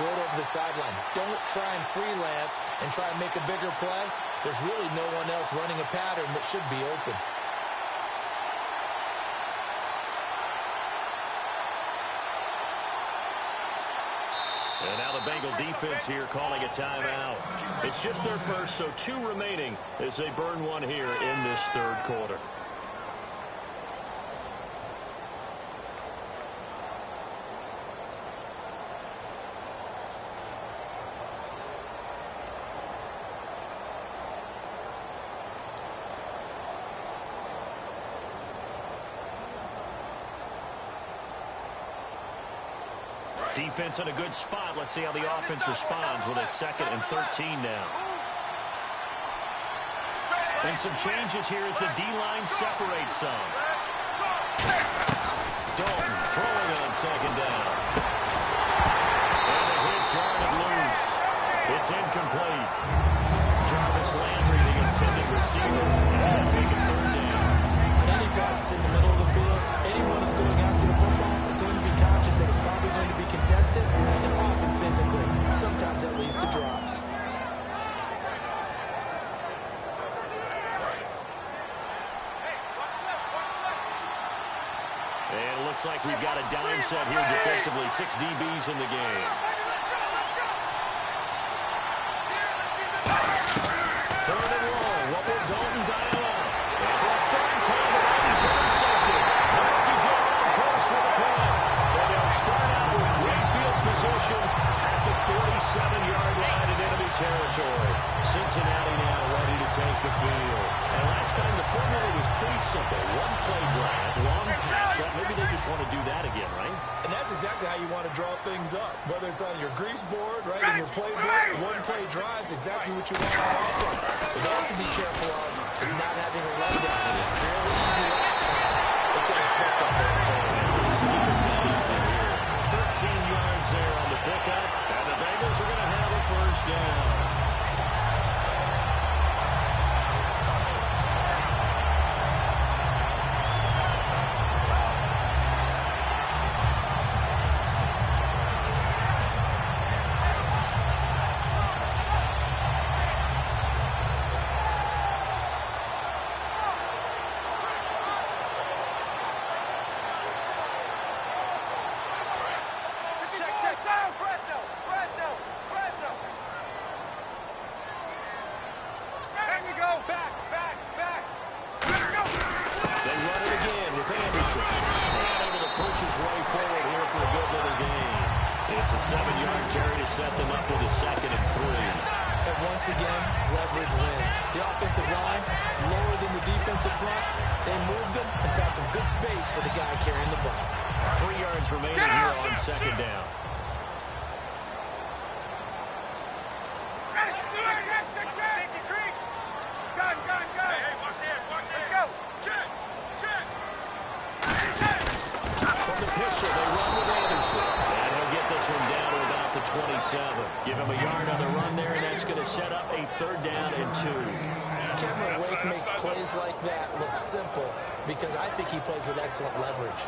throw it over the sideline. Don't try and freelance and try and make a bigger play. There's really no one else running a pattern that should be open. And now the Bengal defense here calling a timeout. It's just their first, so 2 remaining as they burn one here in this third quarter. Defense in a good spot. Let's see how the offense responds with a 2nd and 13 now. And some changes here as the D-line separates some. Dalton throwing on 2nd down. And a hit, jarred loose. It's incomplete. Jarvis Landry, the intended receiver, and make a 3rd down. On any passes in the middle of the field, anyone that's going after the football is going to be conscious that it's probably going to be contested and often physically. Sometimes that leads to drops. And it looks like we've got a dime set here defensively. 6 DBs in the game. 3rd and long. What will Dalton dial up? And for a 3rd time, he's intercepted. Mortgage on course with a punt. And they'll start out with great field position at the 47-yard line in enemy territory. Cincinnati now ready to take the field. And last time the formula was pretty simple. 1-play drive, long pass set. Maybe they just want to do that again, right? And that's exactly how you want to draw things up. Whether it's on your grease board, right, in your playbook, 1-play drive is exactly what you want to offer. What they have to be careful of is not having a letdown. It was fairly easy last time. They can't expect that going forward. It's easy here. 13 yards there on the pickup. And the Bengals are going to have a 1st down. It's a 7-yard carry to set them up with a 2nd and 3. And once again, leverage wins. The offensive line, lower than the defensive front. They moved them and found some good space for the guy carrying the ball. 3 yards remaining here on 2nd down. From the pistol, they run with Anderson. And he'll get this one down to about the 27. Give him a yard on the run there, and that's going to set up a 3rd down and 2. Cameron Wake makes plays like that look simple because I think he plays with excellent leverage.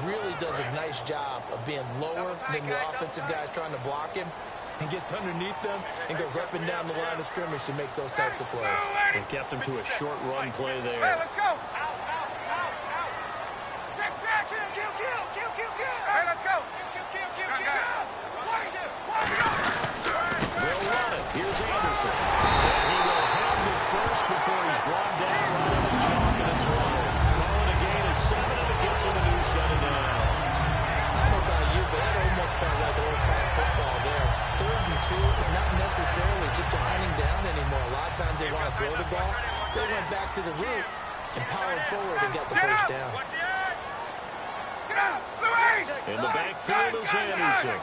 Really does a nice job of being lower than the offensive guys trying to block him and gets underneath them and goes up and down the line of scrimmage to make those types of plays. And kept him to a short run play there. Hey, let's go. Hey, let's go. They'll run it. Here's Anderson. And he will have the first before he's brought down right on the chalk and a 12. Calling a gain of 7, and it gets him a new 7 downs. I don't know about you, but that almost felt like old-time football there. 3rd and 2 is not necessarily just a hunting down anymore. A lot of times they want to throw the ball. They went back to the roots and powered forward and got the 1st down. In the backfield is Anderson.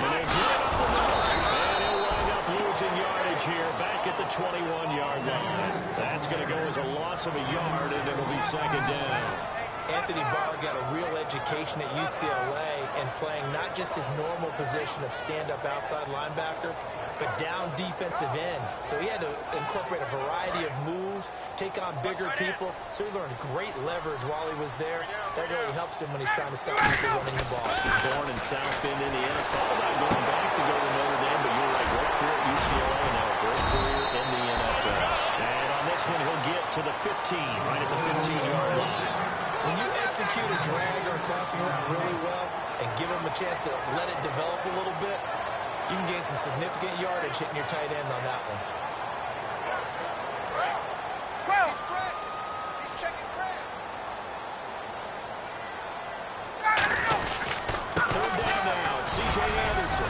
And they get it up the middle. And he'll wind up losing yardage here back at the 21-yard line. That's going to go as a loss of a yard, and it'll be 2nd down. Anthony Barr got a real education at UCLA and playing not just his normal position of stand-up outside linebacker, but down defensive end. So he had to incorporate a variety of moves, take on bigger people. So he learned great leverage while he was there. That really helps him when he's trying to stop people running the ball. Born in South Bend, Indiana. Thought about going back to go to Notre Dame, but you're right, great career at UCLA now, a great career in the NFL. And on this one, he'll get to the 15, right at the 15-yard line. When you execute a drag or a crossing route really well and give him a chance to let it develop a little bit, you can gain some significant yardage hitting your tight end on that one. He's checking Grant. Third down now, C.J. Anderson.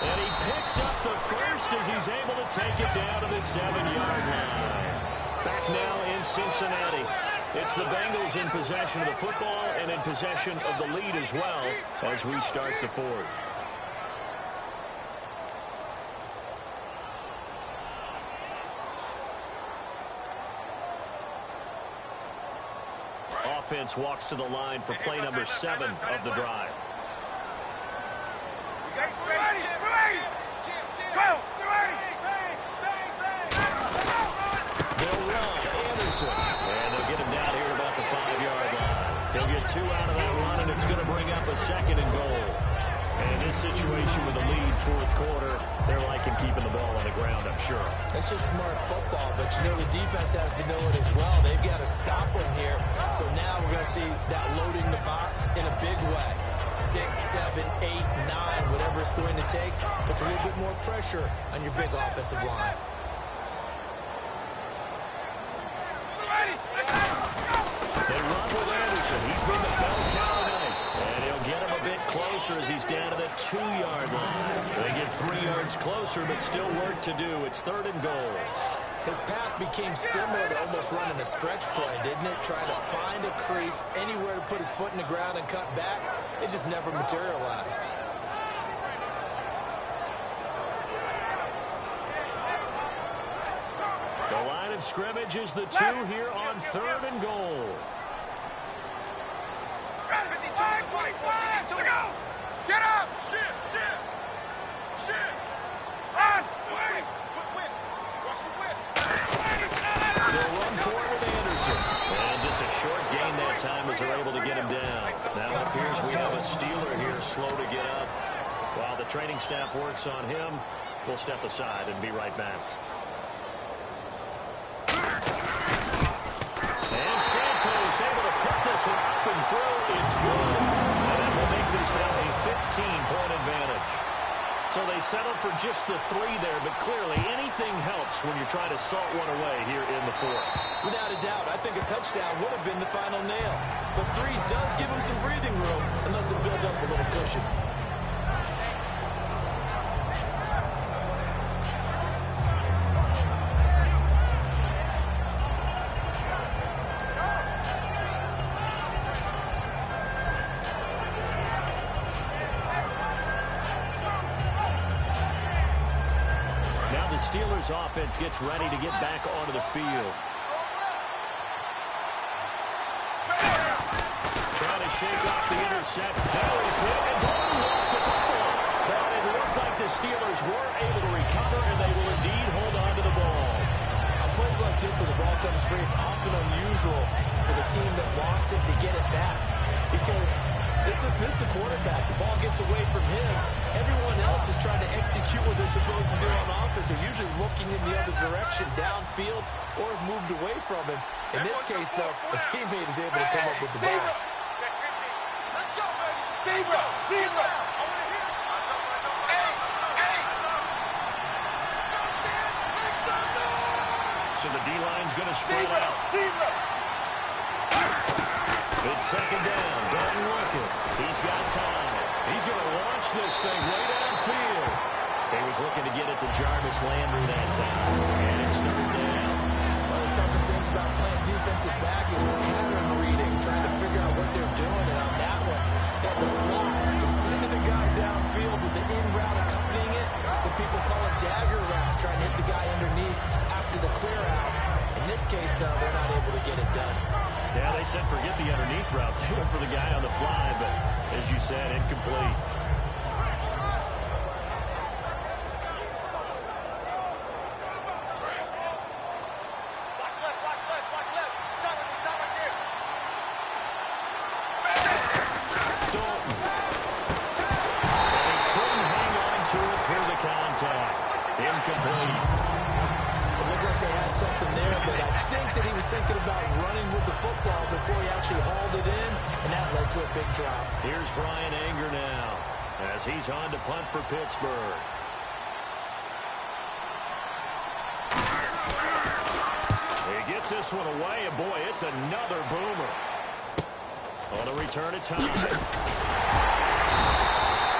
And he picks up the first as he's able to take it down to the 7-yard line. Back now in Cincinnati. It's the Bengals in possession of the football and in possession of the lead as well as we start the fourth. Offense walks to the line for play number 7 of the drive. They'll run Anderson, and they'll get him down here about the 5-yard line. He'll get 2 out of that run, and it's going to bring up a 2nd and goal. And in this situation with the lead, fourth quarter, they're liking keeping the ball on the ground, I'm sure. It's just smart football, but you know the defense has to know it as well. They've got to stop him here. So now we're going to see that loading the box in a big way. 6, 7, 8, 9, whatever it's going to take, puts a little bit more pressure on your big offensive line. They run with Anderson. He's been the bell cow tonight. And he'll get him a bit closer as he's down to the 2-yard line. They get 3 yards closer, but still work to do. It's 3rd and goal. His path became similar to almost running a stretch play, didn't it? Trying to find a crease, anywhere to put his foot in the ground and cut back. It just never materialized. The line of scrimmage is the 2 here on 3rd and goal. Get up! Shift! Run! Whip! Watch the whip! They'll run for it with Anderson. And just a short gain that time as they're able to get him down. Now it appears we have a Steeler here slow to get up. While the training staff works on him, we'll step aside and be right back. And Santos able to put this one up and through. It's good. And that will make this now a 15-point advantage. So they settled for just the 3 there, but clearly anything helps when you're trying to salt one away here in the fourth. Without a doubt, I think a touchdown would have been the final nail. But 3 does give him some breathing room and lets him build up a little cushion. Steelers offense gets ready to get back onto the field. Trying to shake off the intercept. There is hit, and Dalton lost the football. But it looked like the Steelers were able to recover, and they will indeed hold on to the ball. On plays like this where the ball comes free, it's often unusual for the team that lost it to get it back. Because this is the quarterback. The ball gets away from him. Everyone else is trying to execute what they're supposed to do on offense. They're usually looking in the other direction, downfield, or have moved away from him. In this case, though, a teammate is able to come up with the ball. Let's go, baby! Zebra! So the D-line's going to spread out. It's 2nd down. Dalton working. He's got time. He's going to launch this thing way downfield. He was looking to get it to Jarvis Landry that time. And it's 3rd down. One of the toughest things about playing defensive back is pattern reading, trying to figure out what they're doing. And on that one, they had the fly. Just sending a guy downfield with the in route accompanying it. The people call it dagger route, trying to hit the guy underneath after the clear out. In this case, though, they're not able to get it done. Yeah, they they said forget the underneath route. They went for the guy on the fly, but as you said, incomplete. Incomplete. It looked like they had something there, but I think that he was thinking about running with the football before he actually hauled it in, and that led to a big drop. Here's Brian Anger now as he's on to punt for Pittsburgh. He gets this one away, and boy, it's another boomer. On the return, it's high.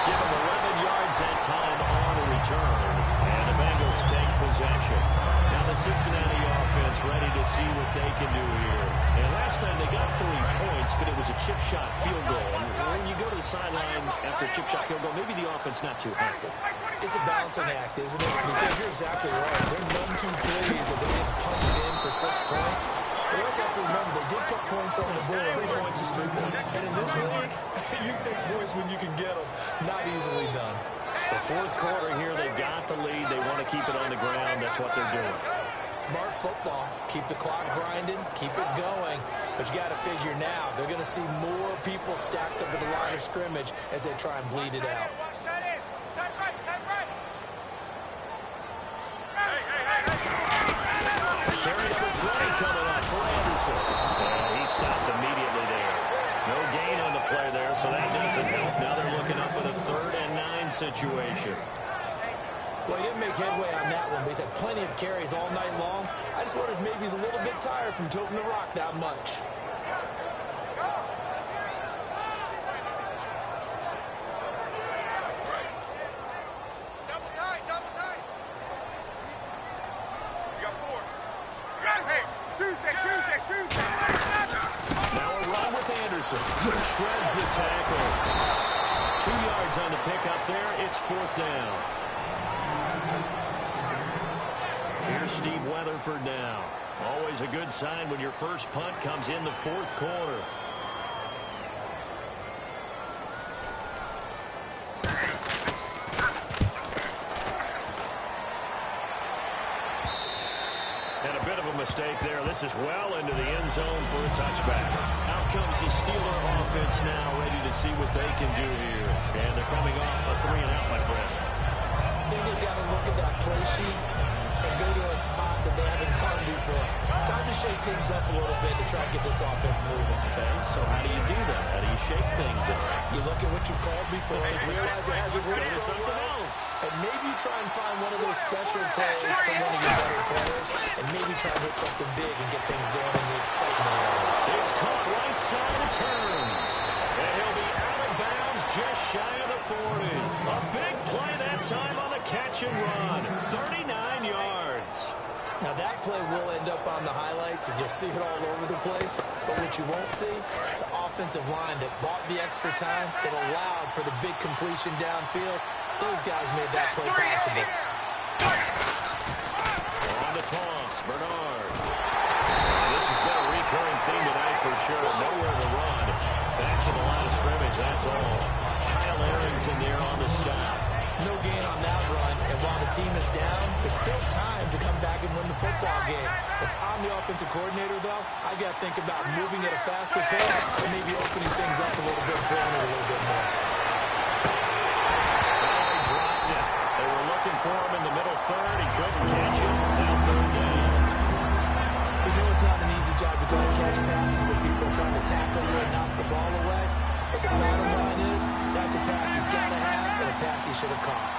Give him 11 yards that time on the return. And the Bengals take possession. Now the Cincinnati offense ready to see what they can do here. And last time they got 3 points, but it was a chip shot field goal. And when you go to the sideline after a chip shot field goal, maybe the offense not too happy. It's a balancing act, isn't it? Because you're exactly right. They're 1-2 plays that they didn't punch it in for 6 points. But you also have to remember, they did put points on the board. 3 points is 3 points. And in this league, you take points when you can get them. Not easily done. The fourth quarter here, they've got the lead. They want to keep it on the ground. That's what they're doing. Smart football. Keep the clock grinding. Keep it going. But you got to figure now, they're going to see more people stacked up at the line of scrimmage as they try and bleed it out. Carry number 20 coming up for Anderson. And he stopped immediately there. No gain on the play there, so that doesn't help. Now they're looking up at a 3rd and 9 situation. Well, he didn't make headway on that one, but he's had plenty of carries all night long. I just wondered if maybe he's a little bit tired from toting the rock that much. Double time. You got 4. Hey, Tuesday. Now a run with Anderson. Shreds the tackle. 2 yards on the pickup there. It's 4th down. Here's Steve Weatherford now. Always a good sign when your first punt comes in the 4th quarter. And a bit of a mistake there. This is well into the end zone for a touchback. Out comes the Steeler offense now, ready to see what they can do here. And they're coming off a 3-and-out, my friend. I think they've got to look at that play sheet and go to a spot that they haven't come before. Time to shake things up a little bit to try and get this offense moving. Okay, so how do you do that? How do you shake things up? You look at what you've called before, realize it hasn't worked Go to so something well, else. and maybe try and find one of those special plays from one of your better players, and maybe try and hit something big and get things going in the excitement area. It's caught right side of turns. And he'll be out of bounds just shy of the 40. A big play that time on the catch and run. 39 yards. Now that play will end up on the highlights, and you'll see it all over the place. But what you won't see, the offensive line that bought the extra time, that allowed for the big completion downfield, those guys made that play possible. On the toss, Bernard. This has been a recurring theme tonight for sure. Nowhere to run. Back to the line of scrimmage, that's all. Kyle Arrington there on the stop. No gain on that run, and while the team is down, there's still time to come back and win the football game. If I'm the offensive coordinator, though, I got to think about moving at a faster pace and maybe opening things up a little bit and throwing it a little bit more. They dropped it. They were looking for him in the middle third. He couldn't catch it. Now 3rd down. We know it's not an easy job to go and catch passes when people are trying to tackle you and knock the ball away. But the bottom line is, that's a pass he's got to have and a pass he should have caught.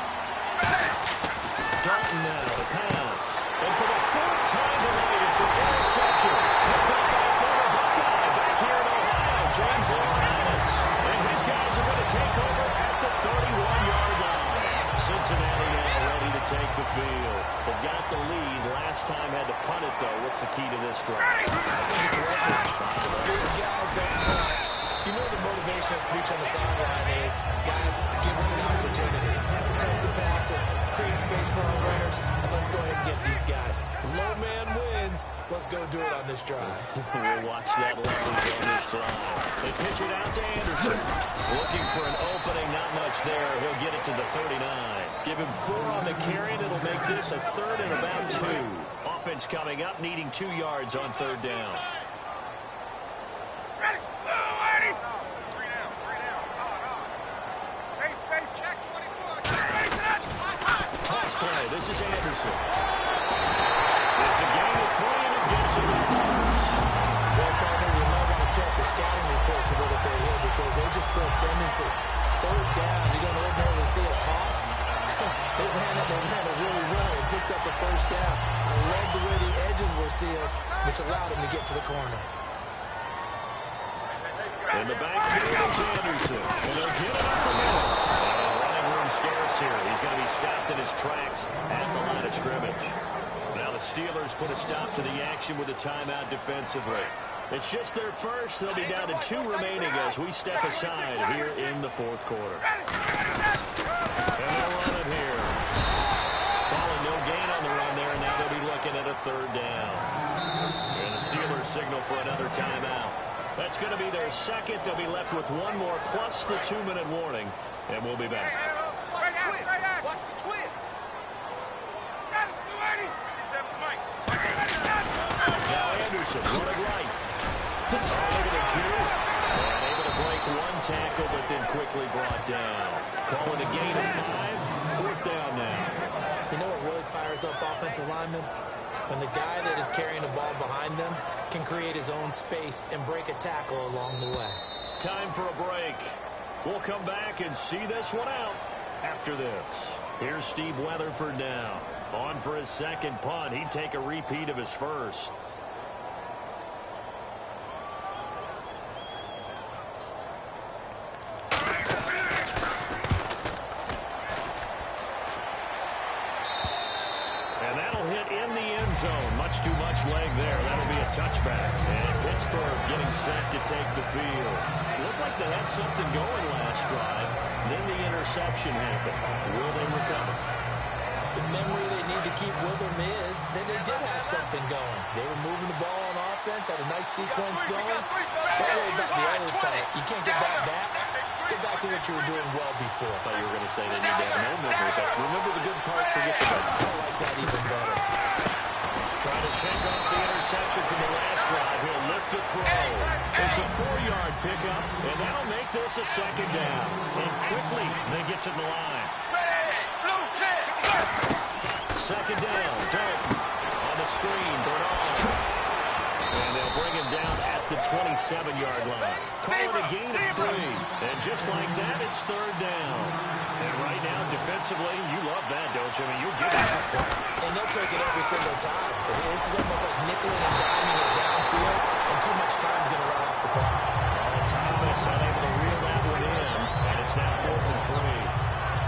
Dalton now, the pass. And for the 4th time tonight, it's an interception. Picked up by a former Buckeye back here in Ohio, James Lawrence. And his guys are going to take over at the 31-yard line. Cincinnati now ready to take the field. They've got the lead. Last time had to punt it, though. What's the key to this drive? I think it's leverage. Big guys up front. You know the motivational speech on the sideline is, guys, give us an opportunity. Protect the passer, create space for our runners, and let's go ahead and get these guys. Low man wins. Let's go do it on this drive. We'll watch that leverage on this drive. They pitch it out to Anderson. Looking for an opening, not much there. He'll get it to the 39. Give him 4 on the carry, and it'll make this a 3rd and about 2. Offense coming up, needing 2 yards on 3rd down. Pass play. This is Anderson. It's a gain of 3, and it gets him the first. Well, partner, you might want to check the scouting reports a little bit here because they just put a tendency. 3rd down, you don't ordinarily see a toss. They ran it really well and picked up the 1st down. I love the way the edges were sealed, which allowed him to get to the corner. In the backfield is Anderson. And they'll get it up the middle. Running room scarce here. He's going to be stopped in his tracks at the line of scrimmage. Now the Steelers put a stop to the action with a timeout defensively. It's just their first. They'll be down to 2 remaining as we step aside here in the 4th quarter. And they'll run it here. Calling no gain on the run there, and now they'll be looking at a 3rd down. And the Steelers signal for another timeout. That's going to be their 2nd. They'll be left with 1 more plus the 2-minute warning, and we'll be back. Watch the twist. Now Anderson running right. Oh, look at the Jew. And able to break 1 tackle, but then quickly brought down. Calling a gain of 5. 4th down now. You know what really fires up offensive linemen? When the guy that is carrying the ball behind them can create his own space and break a tackle along the way. Time for a break. We'll come back and see this one out after this. Here's Steve Weatherford now. On for his 2nd punt. He'd take a repeat of his 1st. And that'll hit in the end zone. Much too much leg there. That'll be a touchback. And Pittsburgh getting set to take the field. Looked like they had something going last drive. Then the interception happened. Will they recover? The memory they need to keep with them is that they did have something going. They were moving the ball on offense, had a nice sequence going. Don't worry about the other part. You can't get that back. Let's get back to what you were doing well before. I thought you were going to say they need to have no memory, but remember the good part, forget the bad. I like that even better. Trying to shake off the interception from the last drive. He'll look to throw. It's a 4-yard pickup, and that'll make this a 2nd down. And quickly, they get to the line. 2nd down, Dalton on the screen, Bernard. And they'll bring him down at the 27-yard line. Call it a gain of 3. And just like that, it's 3rd down. And right now, defensively, you love that, don't you? I mean, you'll give it that play. And they'll take it every single time. This is almost like nickeling and diming it downfield, and too much time's going to run off the clock. And Thomas unable to reel that one in. And it's now 4th and 3.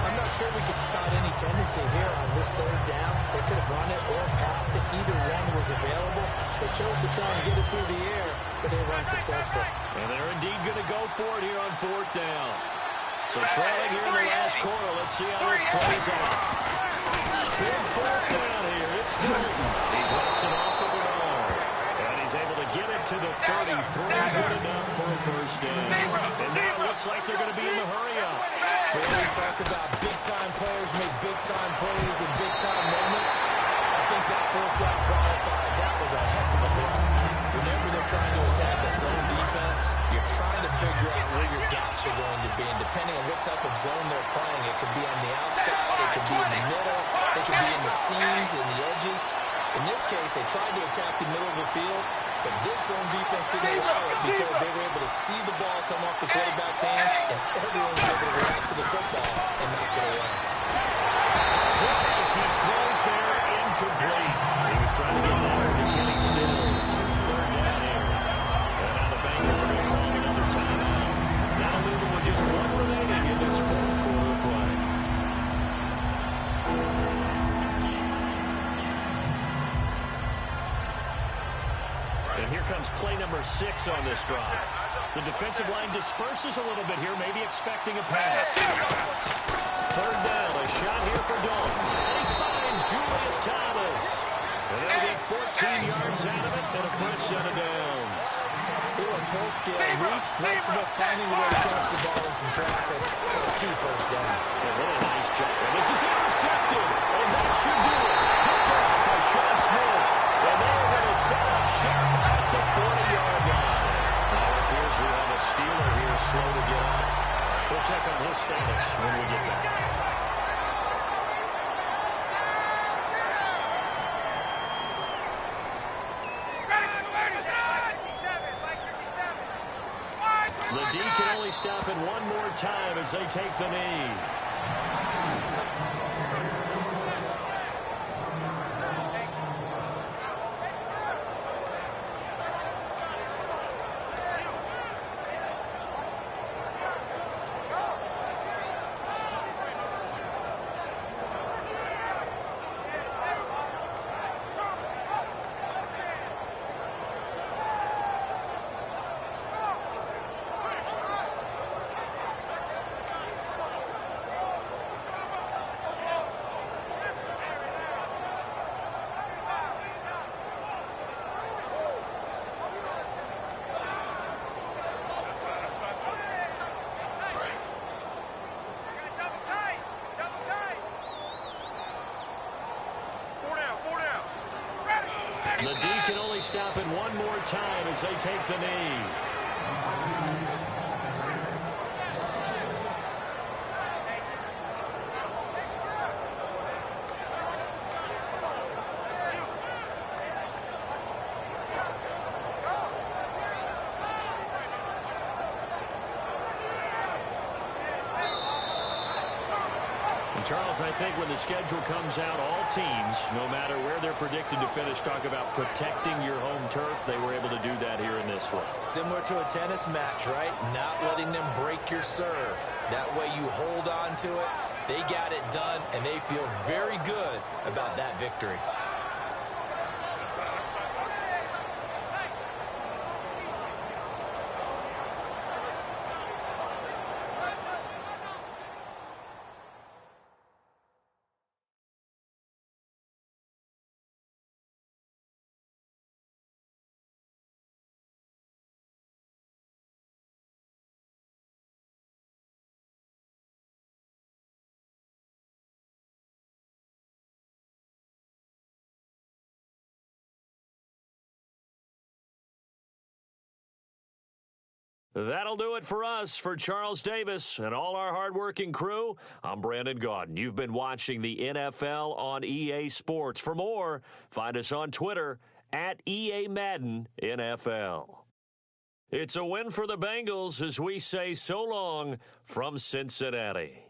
I'm not sure we could spot any tendency here on this 3rd down. They could have run it or passed it. Either one was available. They chose to try and get it through the air, but they were unsuccessful. And they're indeed going to go for it here on 4th down. So trailing here in the last quarter. Let's see how this plays out. Big 4th down here. It's Dalton. He drops it off of Bernard. And he's able to get it to the 33. Good enough for a 1st down. And now it looks like they're going to be in the hurry-up. We always talk about big-time players make big-time plays in big-time moments. I think that 4th down qualified. That was a heck of a throw. Whenever they're trying to attack a zone defense, you're trying to figure out where your gaps are going to be. And depending on what type of zone they're playing, it could be on the outside, it could be in the middle, it could be in the seams, in the edges. In this case, they tried to attack the middle of the field, but this zone defense didn't allow it because they were able to see the ball come off the quarterback's hands, and everyone was able to react to the football and knock it away. As he throws there, incomplete. He was trying to get that over to Kenny Stills. 3rd down here. And now the Bengals are going to call another timeout. Now moving with just 1 remaining in this 4th quarter play. And here comes play number 6 on this drive. The defensive line disperses a little bit here, maybe expecting a pass. 3rd down, a shot here for Dalton. And he finds Julius Thomas. And a fresh set of downs. Here at full scale, loose, flexible, finding a way to catch the ball in some traffic for a key first down. A really nice job. And this is intercepted. And that should do it. Picked off by Sean Smith. And they're going to set up shop at the 40-yard line. Now it appears we have a Steeler here slow to get up. We'll check on his status when we get back. The D can only stop it one more time as they take the knee. The D can only stop it one more time as they take the knee. Charles, I think when the schedule comes out, all teams, no matter where they're predicted to finish, talk about protecting your home turf. They were able to do that here in this one. Similar to a tennis match, right? Not letting them break your serve. That way you hold on to it. They got it done, and they feel very good about that victory. That'll do it for us. For Charles Davis and all our hardworking crew, I'm Brandon Gaudin. You've been watching the NFL on EA Sports. For more, find us on Twitter at EA Madden NFL. It's a win for the Bengals as we say so long from Cincinnati.